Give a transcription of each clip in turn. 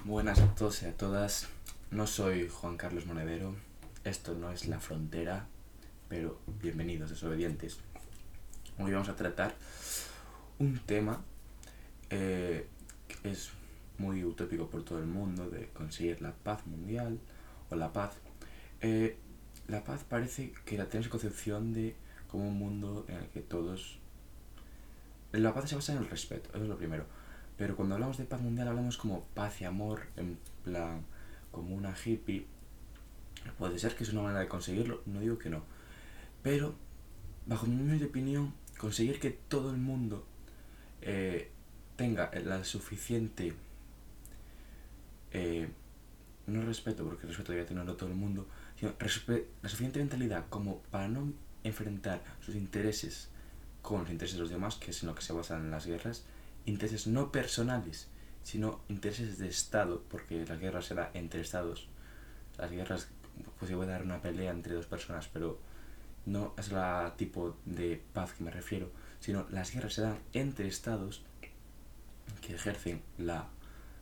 Buenas a todos y a todas. No soy Juan Carlos Monedero. Esto no es La Frontera, pero bienvenidos, desobedientes. Hoy vamos a tratar un tema que es muy utópico por todo el mundo, de conseguir la paz mundial o la paz. La paz parece que la tenemos concepción de como un mundo en el que todos... La paz se basa en el respeto, eso es lo primero. Pero cuando hablamos de paz mundial hablamos como paz y amor, en plan, como una hippie. Puede ser que es una manera de conseguirlo, no digo que no. Pero, bajo mi humilde opinión, conseguir que todo el mundo tenga la suficiente... no respeto, porque respeto debe tenerlo todo el mundo, sino la suficiente mentalidad como para no enfrentar sus intereses con los intereses de los demás, que es en lo que se basan en las guerras, intereses no personales, sino intereses de Estado, porque la guerra se da entre Estados. Las guerras, pues se puede dar una pelea entre dos personas, pero no es la tipo de paz que me refiero, sino las guerras se dan entre Estados que ejercen la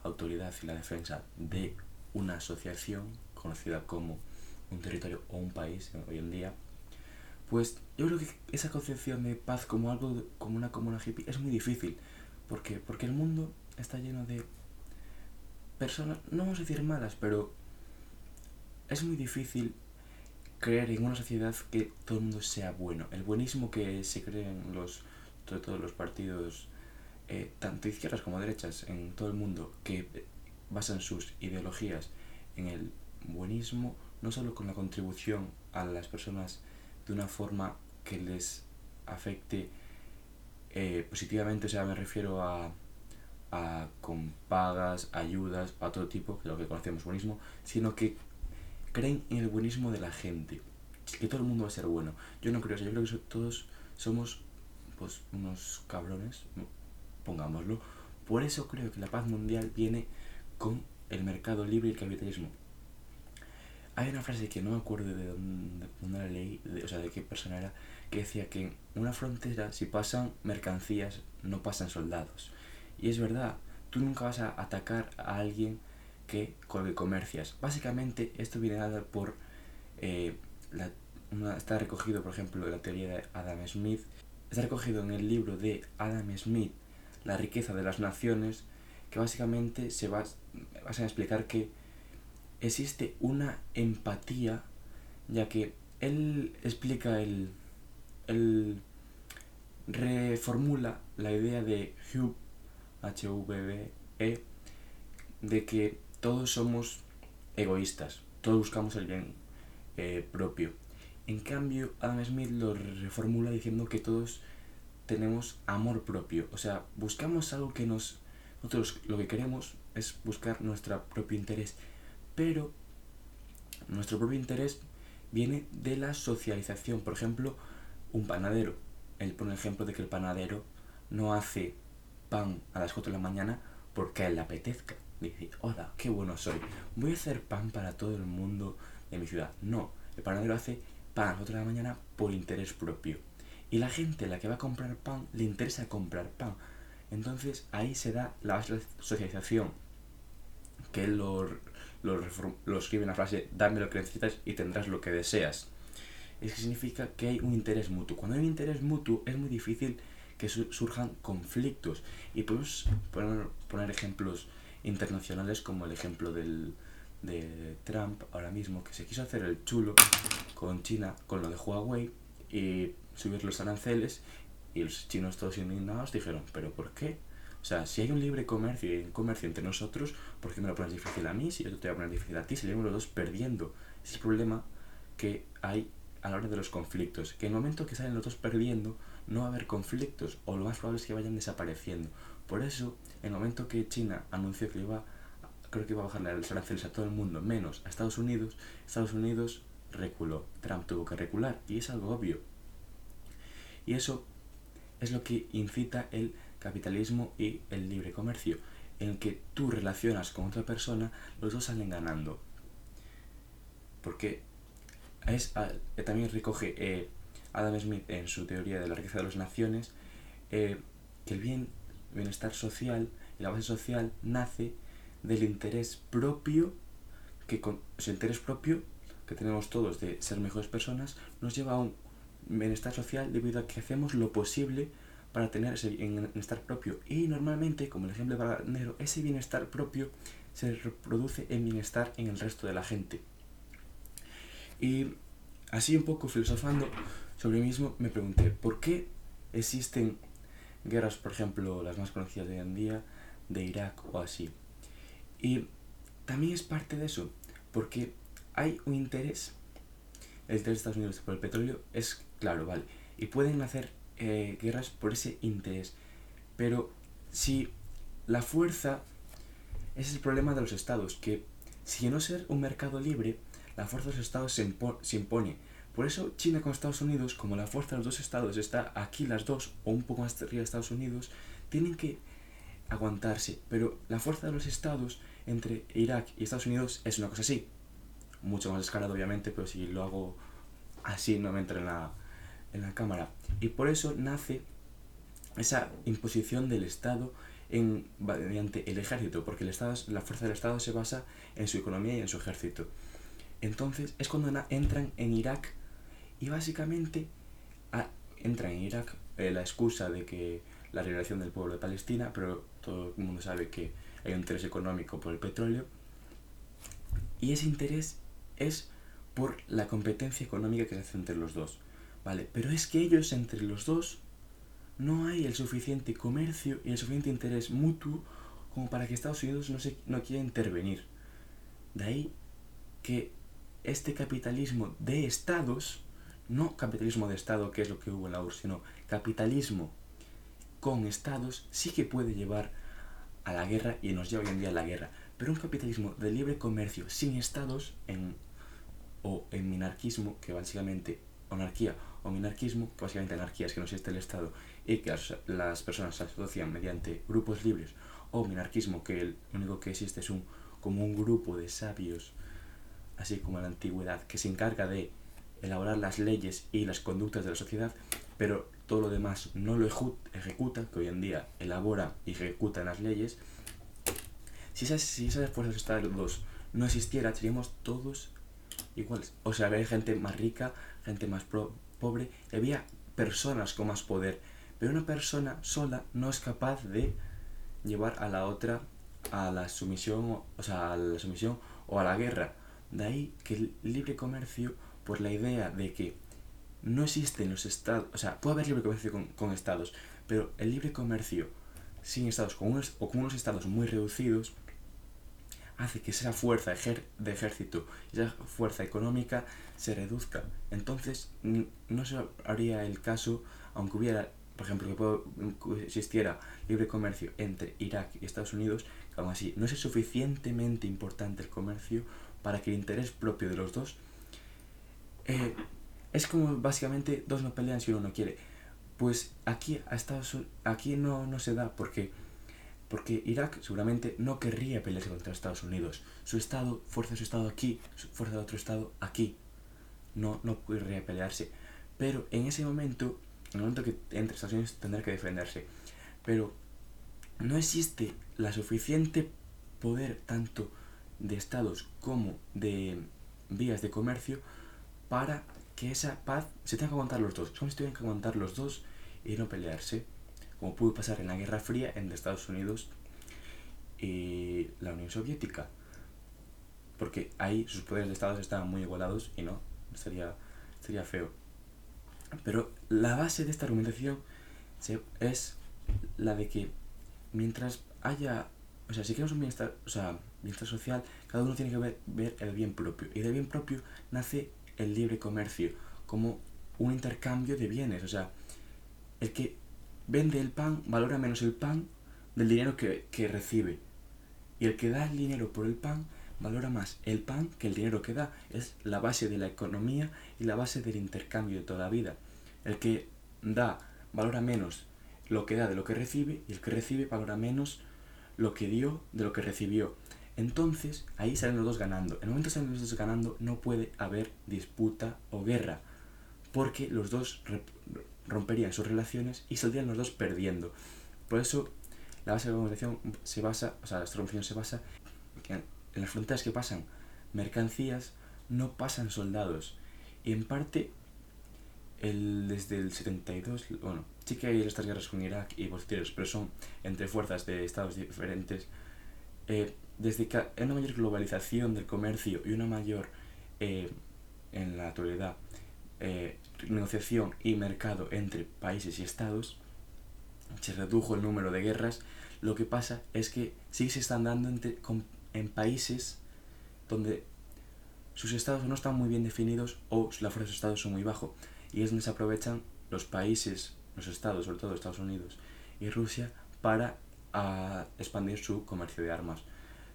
autoridad y la defensa de una asociación conocida como un territorio o un país hoy en día. Pues yo creo que esa concepción de paz como algo como una comuna hippie es muy difícil. ¿Por qué? Porque el mundo está lleno de personas, no vamos a decir malas, pero es muy difícil creer en una sociedad que todo el mundo sea bueno. El buenismo que se cree en todos los partidos, tanto izquierdas como derechas, en todo el mundo, que basan sus ideologías en el buenismo, no solo con la contribución a las personas de una forma que les afecte positivamente, o sea, me refiero con pagas, ayudas, a todo tipo, que es lo que conocemos buenismo, sino que creen en el buenismo de la gente, que todo el mundo va a ser bueno. Yo no creo eso, yo creo que todos somos pues unos cabrones, pongámoslo. Por eso creo que la paz mundial viene con el mercado libre y el capitalismo. Hay una frase que no me acuerdo de dónde la leí, o sea, de qué persona era, que decía que en una frontera, si pasan mercancías, no pasan soldados. Y es verdad, tú nunca vas a atacar a alguien con el que comercias. Básicamente, esto viene dado por... eh, está recogido, por ejemplo, en la teoría de Adam Smith. Está recogido en el libro de Adam Smith, La riqueza de las naciones, que básicamente se basa en explicar que existe una empatía, ya que él explica él reformula la idea de Hubbe, Hubbe, de que todos somos egoístas, todos buscamos el bien propio. En cambio, Adam Smith lo reformula diciendo que todos tenemos amor propio, o sea, buscamos algo que nosotros lo que queremos es buscar nuestro propio interés, pero nuestro propio interés viene de la socialización. Por ejemplo, un panadero. Él pone el ejemplo de que el panadero no hace pan a las 4 de la mañana porque a él le apetezca. Dice, hola, qué bueno soy, voy a hacer pan para todo el mundo de mi ciudad. No, el panadero hace pan a las 4 de la mañana por interés propio. Y la gente a la que va a comprar pan le interesa comprar pan. Entonces ahí se da la socialización, que él lo escribe en la frase, dame lo que necesitas y tendrás lo que deseas. Es que significa que hay un interés mutuo. Cuando hay un interés mutuo es muy difícil que surjan conflictos. Y podemos poner ejemplos internacionales como el ejemplo de Trump ahora mismo, que se quiso hacer el chulo con China, con lo de Huawei, y subir los aranceles, y los chinos todos indignados dijeron, ¿pero por qué? O sea, si hay un libre comercio y un comercio entre nosotros, ¿por qué me lo pones difícil a mí? Si yo te voy a poner difícil a ti, salimos los dos perdiendo. Ese es el problema que hay a la hora de los conflictos, que en el momento que salen los dos perdiendo, no va a haber conflictos, o lo más probable es que vayan desapareciendo. Por eso, en el momento que China anunció que creo que iba a bajarle los aranceles a todo el mundo, menos a Estados Unidos reculó. Trump tuvo que recular, y es algo obvio. Y eso es lo que incita el capitalismo y el libre comercio, en el que tú relacionas con otra persona, los dos salen ganando. Porque también recoge Adam Smith en su teoría de la riqueza de las naciones, que el bienestar social y la base social nace del interés propio el interés propio que tenemos todos de ser mejores personas nos lleva a un bienestar social debido a que hacemos lo posible para tener ese bienestar propio. Y normalmente, como el ejemplo de Barandero, ese bienestar propio se reproduce en bienestar en el resto de la gente. Y así un poco filosofando sobre mí mismo, me pregunté, ¿por qué existen guerras, por ejemplo, las más conocidas de hoy en día, de Irak o así? Y también es parte de eso, porque hay un interés, el interés de Estados Unidos por el petróleo es claro, vale, y pueden hacer guerras por ese interés, pero si la fuerza, ese es el problema de los estados, que si no ser un mercado libre, la fuerza de los estados se impone. Por eso China con Estados Unidos, como la fuerza de los dos estados está aquí las dos, o un poco más arriba de Estados Unidos, tienen que aguantarse. Pero la fuerza de los estados entre Irak y Estados Unidos es una cosa así. Mucho más escalado obviamente, pero si lo hago así no me entra en la cámara. Y por eso nace esa imposición del Estado mediante el ejército, porque la fuerza del Estado se basa en su economía y en su ejército. Entonces es cuando entran en Irak y básicamente entran en Irak la excusa de que la liberación del pueblo de Palestina, pero todo el mundo sabe que hay un interés económico por el petróleo y ese interés es por la competencia económica que se hace entre los dos, ¿vale? Pero es que ellos entre los dos no hay el suficiente comercio y el suficiente interés mutuo como para que Estados Unidos no quiera intervenir. De ahí que este capitalismo de estados, no capitalismo de estado que es lo que hubo en la URSS, sino capitalismo con estados sí que puede llevar a la guerra y nos lleva hoy en día a la guerra. Pero un capitalismo de libre comercio sin estados o en minarquismo, que básicamente anarquía o minarquismo, que básicamente anarquía es que no existe el Estado y que las personas se asocian mediante grupos libres, o minarquismo, que lo único que existe es como un grupo de sabios, así como en la antigüedad, que se encarga de elaborar las leyes y las conductas de la sociedad, pero todo lo demás no lo ejecuta, que hoy en día elabora y ejecuta las leyes. Si esas fuerzas estados no existieran, seríamos todos iguales. O sea, había gente más rica, gente más pobre, y había personas con más poder, pero una persona sola no es capaz de llevar a la otra a la sumisión, o a la guerra. De ahí que el libre comercio, por la idea de que no existen los estados, o sea, puede haber libre comercio con estados, pero el libre comercio sin estados, con unos estados muy reducidos, hace que esa fuerza de ejército y esa fuerza económica se reduzca. Entonces no se haría el caso, aunque hubiera, por ejemplo, que existiera libre comercio entre Irak y Estados Unidos, que aún así no es suficientemente importante el comercio para que el interés propio de los dos es como básicamente dos no pelean si uno no quiere. Pues aquí no se da porque Irak seguramente no querría pelearse contra Estados Unidos. Fuerza de su estado aquí, fuerza de otro estado aquí. No querría pelearse. Pero en ese momento, en el momento que entre Estados Unidos tendrá que defenderse. Pero no existe la suficiente poder tanto de estados como de vías de comercio para que esa paz se tenga que aguantar los dos. Es como si tuvieran que aguantar los dos y no pelearse, como pudo pasar en la Guerra Fría entre Estados Unidos y la Unión Soviética, porque ahí sus poderes de estados estaban muy igualados y no, sería feo. Pero la base de esta argumentación es la de que mientras haya, si queremos un bienestar, bienestar social, cada uno tiene que ver el bien propio, y del bien propio nace el libre comercio como un intercambio de bienes. O sea, el que vende el pan valora menos el pan del dinero que recibe, y el que da el dinero por el pan valora más el pan que el dinero que da. Es la base de la economía y la base del intercambio de toda la vida. El que da valora menos lo que da de lo que recibe, y el que recibe valora menos lo que dio de lo que recibió. Entonces ahí salen los dos ganando. En el momento que salen los dos ganando no puede haber disputa o guerra, porque los dos romperían sus relaciones y saldrían los dos perdiendo. Por eso la base de la organización esta organización se basa en las fronteras que pasan mercancías no pasan soldados. Y en parte, desde el 72, bueno, sí que hay estas guerras con Irak y posteriores, pero son entre fuerzas de estados diferentes. Desde que hay una mayor globalización del comercio y una mayor, en la actualidad, negociación y mercado entre países y estados, se redujo el número de guerras. Lo que pasa es que sí se están dando en países donde sus estados no están muy bien definidos o la fuerza de sus estados son muy bajo, y es donde se aprovechan los países, los estados, sobre todo Estados Unidos y Rusia, para expandir su comercio de armas,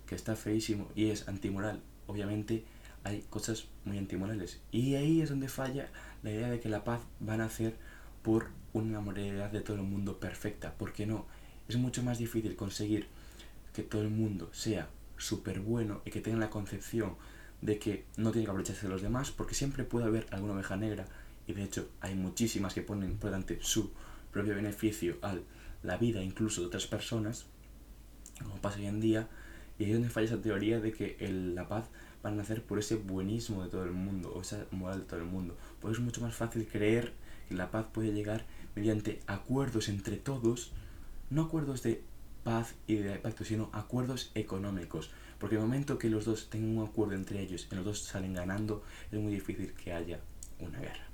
que está feísimo y es antimoral. Obviamente hay cosas muy antimorales, y ahí es donde falla la idea de que la paz va a nacer por una moralidad de todo el mundo perfecta, porque no, es mucho más difícil conseguir que todo el mundo sea súper bueno y que tenga la concepción de que no tiene que aprovecharse de los demás, porque siempre puede haber alguna oveja negra, y de hecho hay muchísimas que ponen por delante su propio beneficio a la vida incluso de otras personas, como pasa hoy en día. Y ahí es donde falla esa teoría de que la paz va a nacer por ese buenismo de todo el mundo, o esa moral de todo el mundo. Pues es mucho más fácil creer que la paz puede llegar mediante acuerdos entre todos, no acuerdos de paz y de pacto, sino acuerdos económicos. Porque el momento que los dos tengan un acuerdo entre ellos y los dos salen ganando, es muy difícil que haya una guerra.